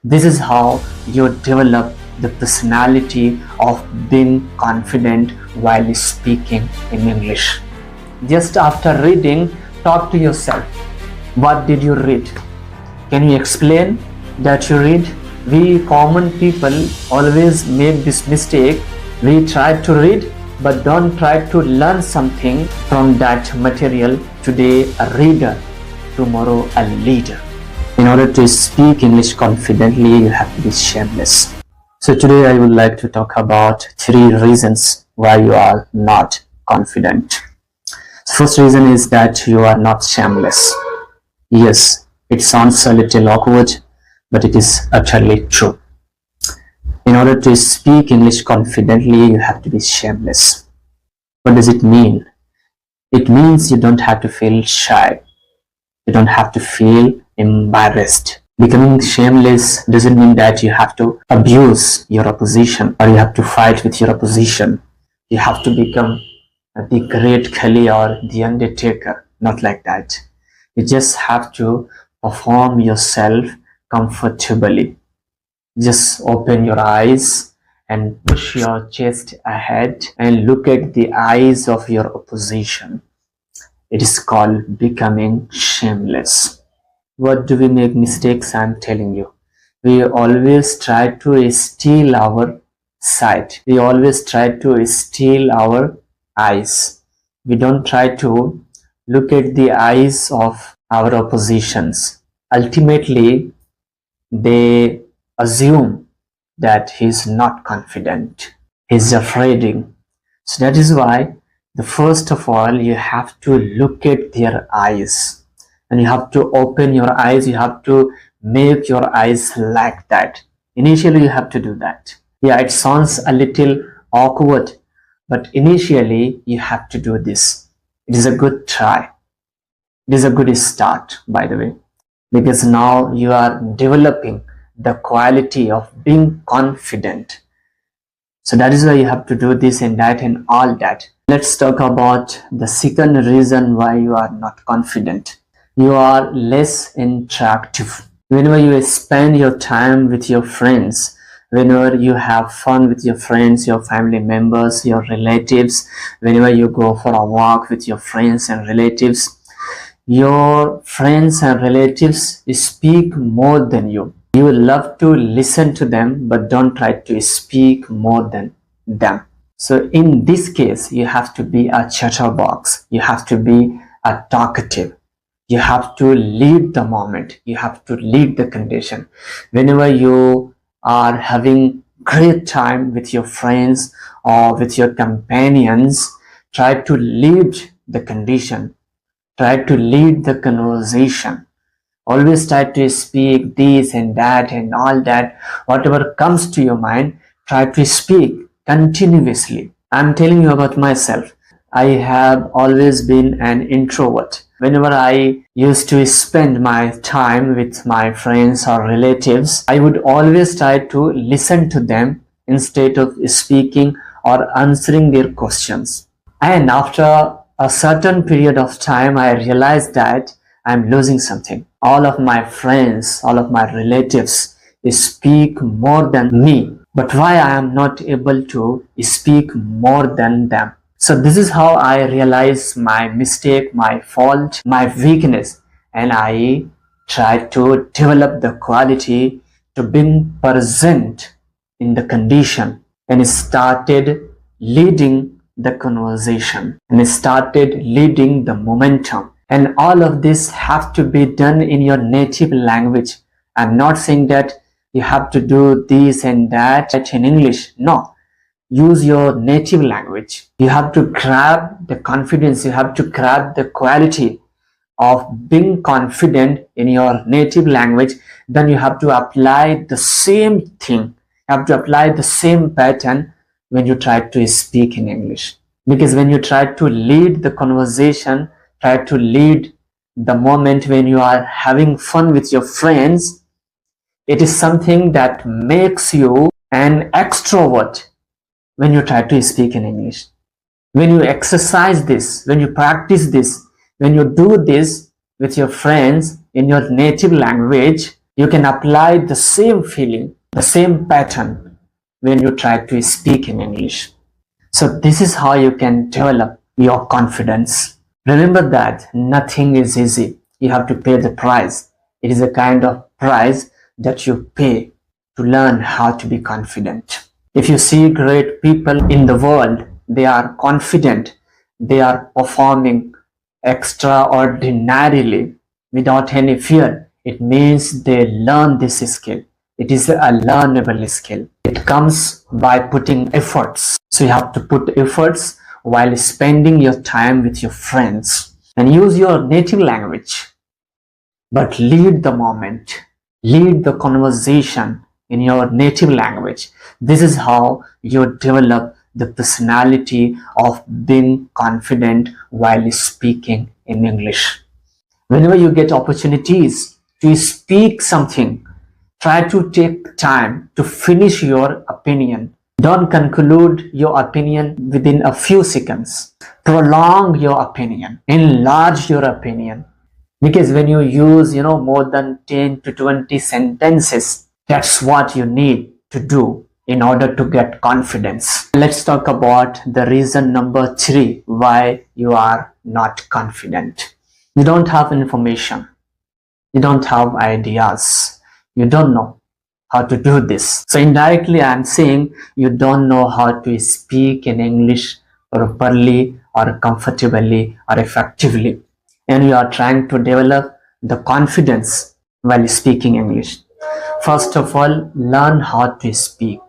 This is how you develop the personality of being confident while speaking in English. Just after reading, talk to yourself. What did you read? Can you explain that you read? We common people always make this mistake. We try to read but don't try to learn something from that material. Today a reader, tomorrow a leader. In order to speak English confidently, you have to be shameless. So today I would like to talk about 3 reasons why you are not confident. First reason is that you are not shameless. Yes, it sounds a little awkward, but it is utterly true. In order to speak English confidently, you have to be shameless. What does it mean? It means you don't have to feel shy. You don't have to feel embarrassed. Becoming shameless doesn't mean that you have to abuse your opposition or you have to fight with your opposition. You have to become the great Khali or the Undertaker. Not like that. You just have to perform yourself comfortably. Just open your eyes and push your chest ahead and look at the eyes of your opposition. It is called becoming shameless. What do we make mistakes? I'm telling you. We always try to steal our sight. We always try to steal our eyes. We don't try to look at the eyes of our oppositions. Ultimately, they assume that he's not confident. He's afraid. So that is why first of all, you have to look at their eyes. And you have to open your eyes. You have to make your eyes like that. Initially, you have to do that. Yeah, it sounds a little awkward, but initially, you have to do this. It is a good try. It is a good start, by the way, because now you are developing the quality of being confident. So that is why you have to do this and that and all that. Let's talk about the second reason why you are not confident. You are less interactive. Whenever you spend your time with your friends, whenever you have fun with your friends, your family members, your relatives, whenever you go for a walk with your friends and relatives, your friends and relatives speak more than you. You love to listen to them, but don't try to speak more than them. So in this case, you have to be a chatterbox. You have to be a talkative. You have to lead the moment. You have to lead the condition. Whenever you are having great time with your friends or with your companions, try to lead the condition. Try to lead the conversation. Always try to speak this and that and all that. Whatever comes to your mind, try to speak continuously. I'm telling you about myself. I have always been an introvert. Whenever I used to spend my time with my friends or relatives, I would always try to listen to them instead of speaking or answering their questions. And after a certain period of time, I realized that I'm losing something. All of my friends, all of my relatives speak more than me. But why I am not able to speak more than them? So this is how I realize my mistake, my fault, my weakness. And I try to develop the quality to being present in the condition and started leading the conversation and started leading the momentum. And all of this have to be done in your native language. I'm not saying that you have to do this and that in English. No. Use your native language. You have to grab the confidence. You have to grab the quality of being confident in your native language. Then you have to apply the same thing. You have to apply the same pattern when you try to speak in English. Because when you try to lead the conversation, try to lead the moment when you are having fun with your friends, it is something that makes you an extrovert when you try to speak in English. When you exercise this, when you practice this, when you do this with your friends in your native language, You can apply the same feeling, the same pattern when you try to speak in English. So this is how you can develop your confidence. Remember that nothing is easy. You have to pay the price. It is a kind of price that you pay to learn how to be confident. If you see great people in the world, they are confident. They are performing extraordinarily without any fear. It means they learn this skill. It is a learnable skill. It comes by putting efforts. So you have to put efforts while spending your time with your friends and use your native language. But lead the moment, lead the conversation in your native language. This is how you develop the personality of being confident while speaking in English. Whenever you get opportunities to speak something, try to take time to finish your opinion. Don't conclude your opinion within a few seconds. Prolong your opinion, enlarge your opinion. Because when you use, more than 10 to 20 sentences, that's what you need to do in order to get confidence. Let's talk about the reason number 3 why you are not confident. You don't have information. You don't have ideas. You don't know how to do this. So indirectly, I'm saying you don't know how to speak in English properly or comfortably or effectively. And you are trying to develop the confidence while speaking English. First of all, learn how to speak.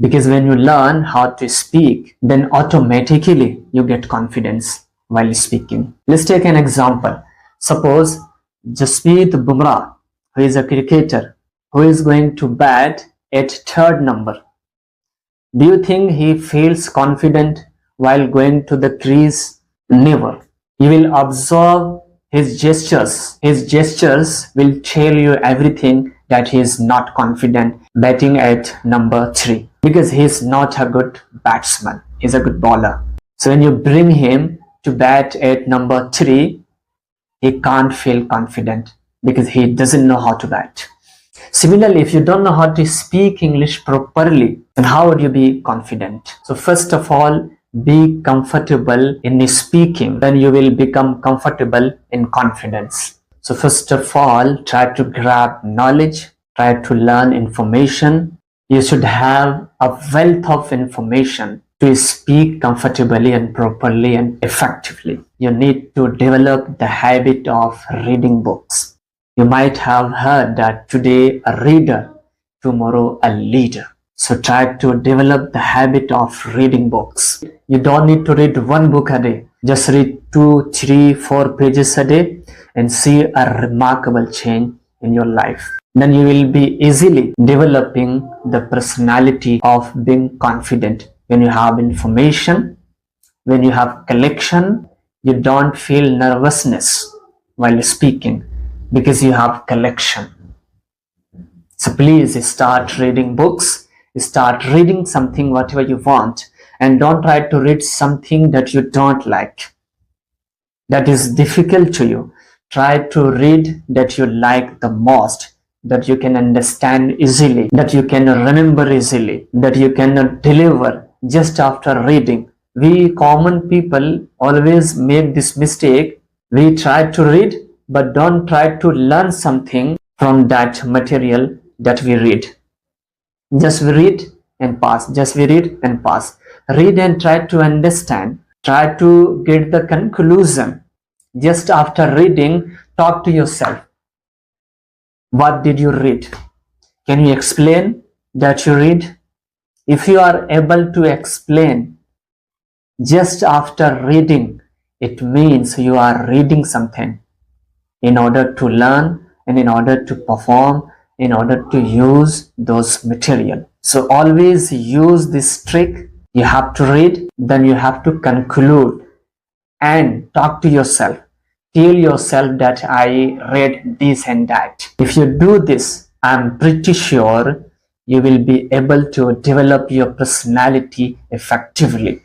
Because when you learn how to speak, then automatically you get confidence while speaking. Let's take an example. Suppose Jasprit Bumrah, who is a cricketer, who is going to bat at third number. Do you think he feels confident while going to the crease? Never. You will observe his gestures. His gestures will tell you everything that he is not confident batting at number 3 because he is not a good batsman. He is a good bowler. So when you bring him to bat at number 3, he can't feel confident because he doesn't know how to bat. Similarly, if you don't know how to speak English properly, then how would you be confident? So first of all, be comfortable in speaking, then you will become comfortable in confidence. So first of all, try to grab knowledge, try to learn information. You should have a wealth of information to speak comfortably and properly and effectively. You need to develop the habit of reading books. You might have heard that today a reader, tomorrow a leader. So try to develop the habit of reading books. You don't need to read one book a day. Just read 2, 3, 4 pages a day and see a remarkable change in your life. Then you will be easily developing the personality of being confident. When you have information, when you have collection, you don't feel nervousness while speaking because you have collection. So please start reading books. Start reading something, whatever you want, and don't try to read something that you don't like, that is difficult to you. Try to read that you like the most, that you can understand easily, that you can remember easily, that you can deliver just after reading. We common people always make this mistake. We try to read but don't try to learn something from that material that we read. Just we read and pass. Just we read and pass. Read and try to understand. Try to get the conclusion. Just after reading, talk to yourself. What did you read? Can you explain that you read? If you are able to explain just after reading, it means you are reading something in order to learn and in order to perform, in order to use those material. So always use this trick. You have to read, then you have to conclude and talk to yourself. Tell yourself that I read this and that. If you do this, I'm pretty sure you will be able to develop your personality effectively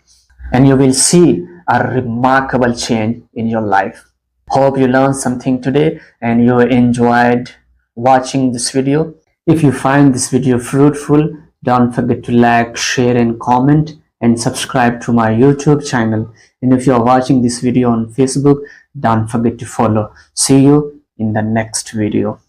and you will see a remarkable change in your life. Hope you learned something today and you enjoyed watching this video. If you find this video fruitful, don't forget to like, share and comment and subscribe to my YouTube channel. And if you are watching this video on Facebook, don't forget to follow. See you in the next video.